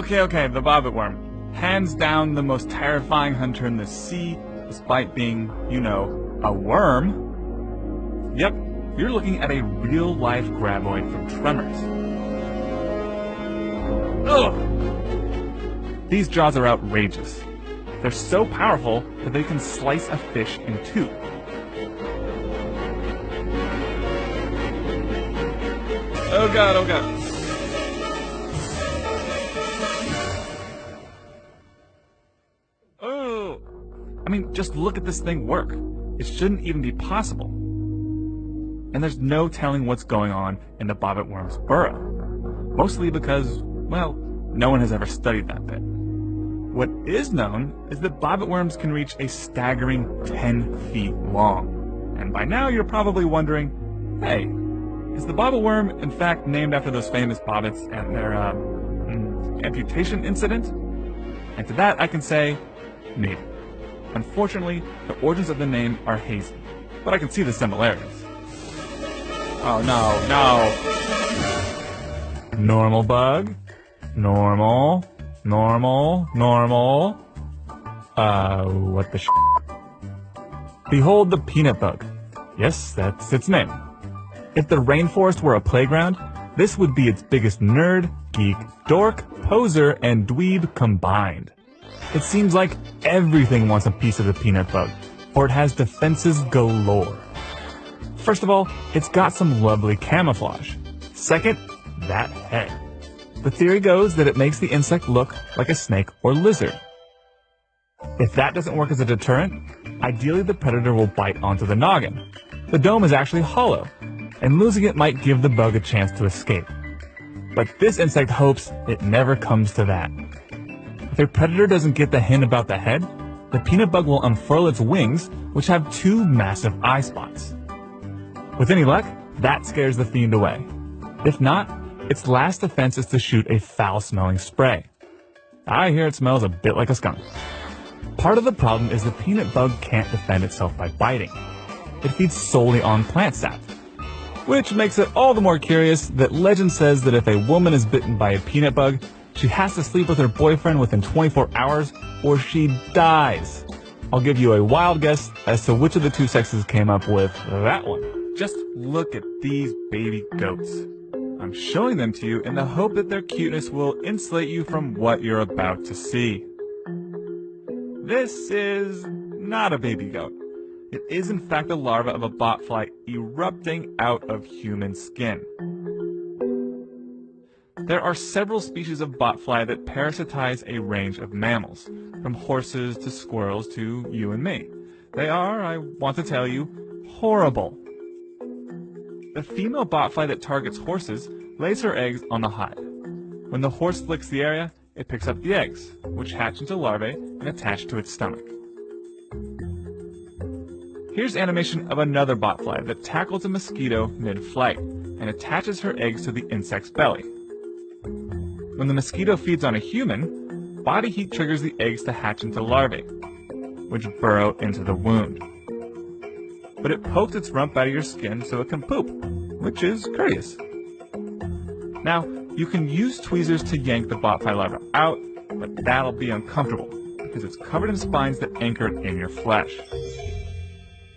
Okay, the bobbit worm. Hands down the most terrifying hunter in the sea, despite being, a worm. Yep, you're looking at a real-life graboid from Tremors. Ugh! These jaws are outrageous. They're so powerful that they can slice a fish in two. Oh god. Oh! I mean, just look at this thing work. It shouldn't even be possible. And there's no telling what's going on in the bobbit worm's burrow. Mostly because, well, no one has ever studied that bit. What is known is that bobbit worms can reach a staggering 10 feet long. And by now you're probably wondering, hey, is the bobbit worm in fact named after those famous bobbits and their amputation incident? And to that I can say, maybe. Unfortunately, the origins of the name are hazy, but I can see the similarities. Oh no. Normal bug. Normal. What the Behold the peanut bug. Yes, that's its name. If the rainforest were a playground, this would be its biggest nerd, geek, dork, poser, and dweeb combined. It seems like everything wants a piece of the peanut bug, for it has defenses galore. First of all, it's got some lovely camouflage. Second, that head. The theory goes that it makes the insect look like a snake or lizard. If that doesn't work as a deterrent, ideally the predator will bite onto the noggin. The dome is actually hollow, and losing it might give the bug a chance to escape. But this insect hopes it never comes to that. If a predator doesn't get the hint about the head, the peanut bug will unfurl its wings, which have two massive eye spots. With any luck, that scares the fiend away. If not, its last defense is to shoot a foul-smelling spray. I hear it smells a bit like a skunk. Part of the problem is the peanut bug can't defend itself by biting. It feeds solely on plant sap. Which makes it all the more curious that legend says that if a woman is bitten by a peanut bug, she has to sleep with her boyfriend within 24 hours or she dies. I'll give you a wild guess as to which of the two sexes came up with that one. Just look at these baby goats. I'm showing them to you in the hope that their cuteness will insulate you from what you're about to see. This is not a baby goat. It is in fact the larva of a botfly erupting out of human skin. There are several species of botfly that parasitize a range of mammals, from horses to squirrels to you and me. They are, I want to tell you, horrible. The female botfly that targets horses lays her eggs on the hide. When the horse licks the area, it picks up the eggs, which hatch into larvae and attach to its stomach. Here's animation of another botfly that tackles a mosquito mid-flight and attaches her eggs to the insect's belly. When the mosquito feeds on a human, body heat triggers the eggs to hatch into larvae, which burrow into the wound. But it pokes its rump out of your skin so it can poop, which is courteous. Now, you can use tweezers to yank the botfly larva out, but that'll be uncomfortable because it's covered in spines that anchor it in your flesh.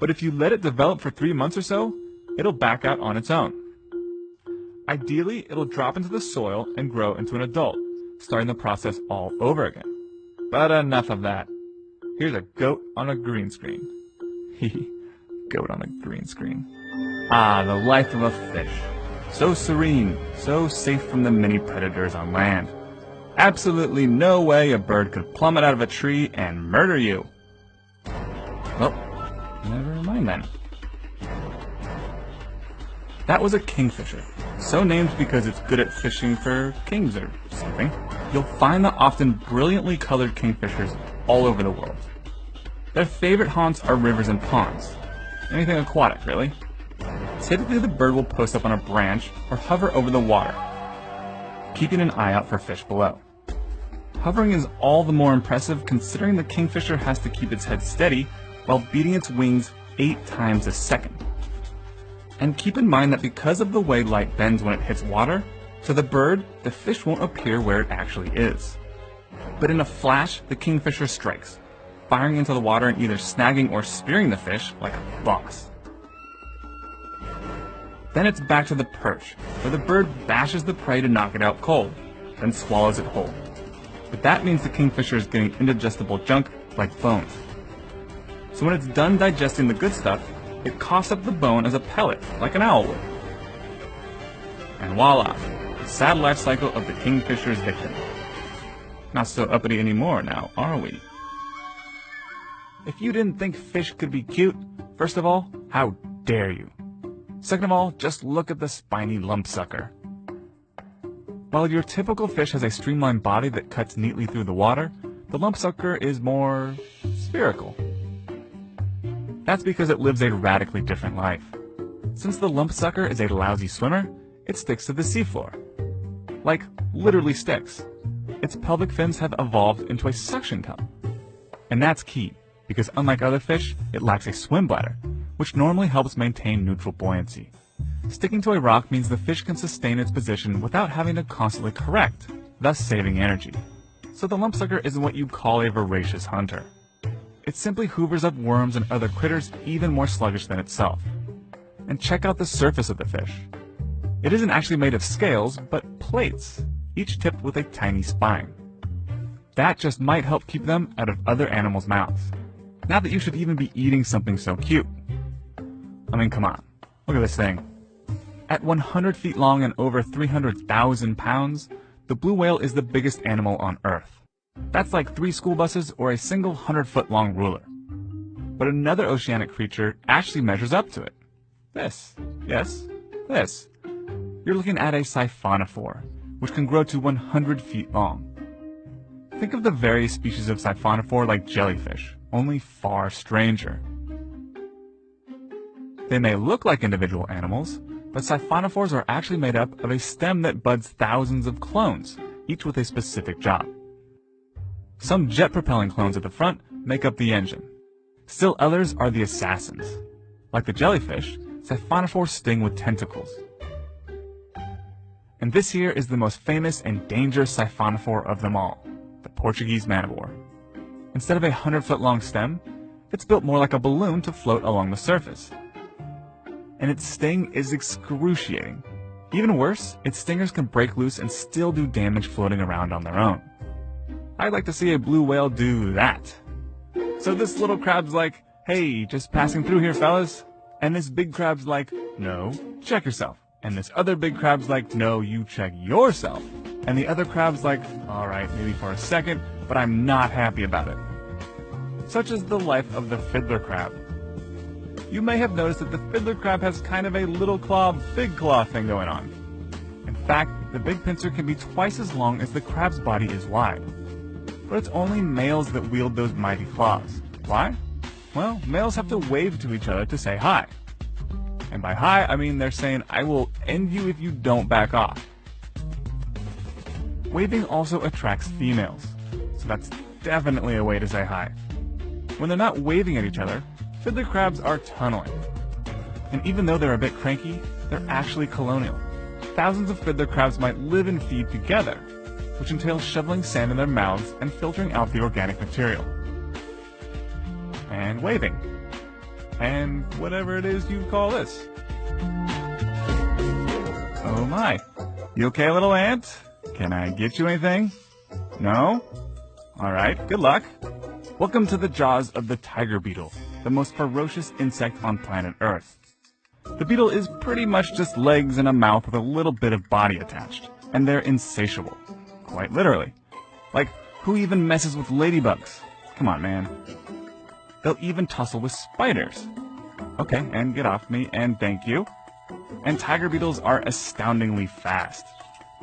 But if you let it develop for 3 months or so, it'll back out on its own. Ideally, it'll drop into the soil and grow into an adult, starting the process all over again. But enough of that. Here's a goat on a green screen. Hehe. Goat on a green screen. Ah, the life of a fish. So serene, so safe from the many predators on land. Absolutely no way a bird could plummet out of a tree and murder you. Well, never mind then. That was a kingfisher, so named because it's good at fishing for kings or something. You'll find the often brilliantly colored kingfishers all over the world. Their favorite haunts are rivers and ponds. Anything aquatic, really. Typically the bird will post up on a branch or hover over the water, keeping an eye out for fish below. Hovering is all the more impressive considering the kingfisher has to keep its head steady while beating its wings 8 times a second. And keep in mind that because of the way light bends when it hits water, To the bird, the fish won't appear where it actually is. But in a flash, the kingfisher strikes, firing into the water and either snagging or spearing the fish like a boss. Then it's back to the perch, where the bird bashes the prey to knock it out cold, then swallows it whole. But that means the kingfisher is getting indigestible junk like bones. So when it's done digesting the good stuff, it coughs up the bone as a pellet, like an owl would. And voila, the sad life cycle of the kingfisher's victim. Not so uppity anymore now, are we? If you didn't think fish could be cute, first of all, how dare you? Second of all, just look at the spiny lumpsucker. While your typical fish has a streamlined body that cuts neatly through the water, the lumpsucker is more spherical. That's because it lives a radically different life. Since the lumpsucker is a lousy swimmer, it sticks to the seafloor. Like, literally sticks. Its pelvic fins have evolved into a suction cup. And that's key, because unlike other fish, it lacks a swim bladder, which normally helps maintain neutral buoyancy. Sticking to a rock means the fish can sustain its position without having to constantly correct, thus saving energy. So the lumpsucker isn't what you'd call a voracious hunter. It simply hoovers up worms and other critters even more sluggish than itself. And check out the surface of the fish. It isn't actually made of scales, but plates, each tipped with a tiny spine. That just might help keep them out of other animals' mouths. Not that you should even be eating something so cute. I mean, come on, look at this thing. At 100 feet long and over 300,000 pounds, the blue whale is the biggest animal on Earth. That's like 3 school buses or a single 100-foot-long ruler. But another oceanic creature actually measures up to it. This. Yes, this. You're looking at a siphonophore, which can grow to 100 feet long. Think of the various species of siphonophore like jellyfish, only far stranger. They may look like individual animals, but siphonophores are actually made up of a stem that buds thousands of clones, each with a specific job. Some jet-propelling clones at the front make up the engine. Still others are the assassins. Like the jellyfish, siphonophores sting with tentacles. And this here is the most famous and dangerous siphonophore of them all, the Portuguese man-of-war. Instead of a 100-foot-long stem, it's built more like a balloon to float along the surface. And its sting is excruciating. Even worse, its stingers can break loose and still do damage floating around on their own. I'd like to see a blue whale do that. So this little crab's like, hey, just passing through here, fellas. And this big crab's like, no, check yourself. And this other big crab's like, no, you check yourself. And the other crab's like, all right, maybe for a second, but I'm not happy about it. Such is the life of the fiddler crab. You may have noticed that the fiddler crab has kind of a little claw, big claw thing going on. In fact, the big pincer can be twice as long as the crab's body is wide. But it's only males that wield those mighty claws. Why? Well, males have to wave to each other to say hi. And by hi, I mean they're saying, I will end you if you don't back off. Waving also attracts females, so that's definitely a way to say hi. When they're not waving at each other, fiddler crabs are tunneling. And even though they're a bit cranky, they're actually colonial. Thousands of fiddler crabs might live and feed together, which entails shoveling sand in their mouths and filtering out the organic material. And waving. And whatever it is you call this. Oh my. You okay, little ant? Can I get you anything? No? Alright, good luck. Welcome to the jaws of the tiger beetle, the most ferocious insect on planet Earth. The beetle is pretty much just legs and a mouth with a little bit of body attached, and they're insatiable. Quite literally. Like, who even messes with ladybugs? Come on, man. They'll even tussle with spiders. Okay, and get off me, and thank you. And tiger beetles are astoundingly fast.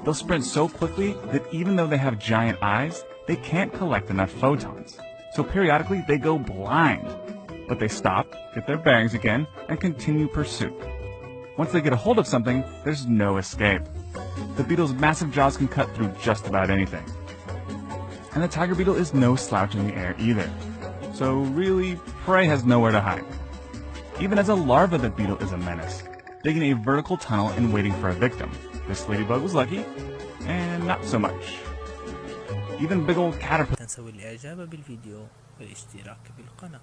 They'll sprint so quickly that even though they have giant eyes, they can't collect enough photons. So periodically they go blind. But they stop, get their bearings again, and continue pursuit. Once they get a hold of something, there's no escape. The beetle's massive jaws can cut through just about anything. And the tiger beetle is no slouch in the air either. So really, prey has nowhere to hide. Even as a larva, the beetle is a menace, digging a vertical tunnel and waiting for a victim, This ladybug was lucky, and not so much. Even big old caterpillar. تنسوا الإعجاب بالفيديو والاشتراك بالقناة.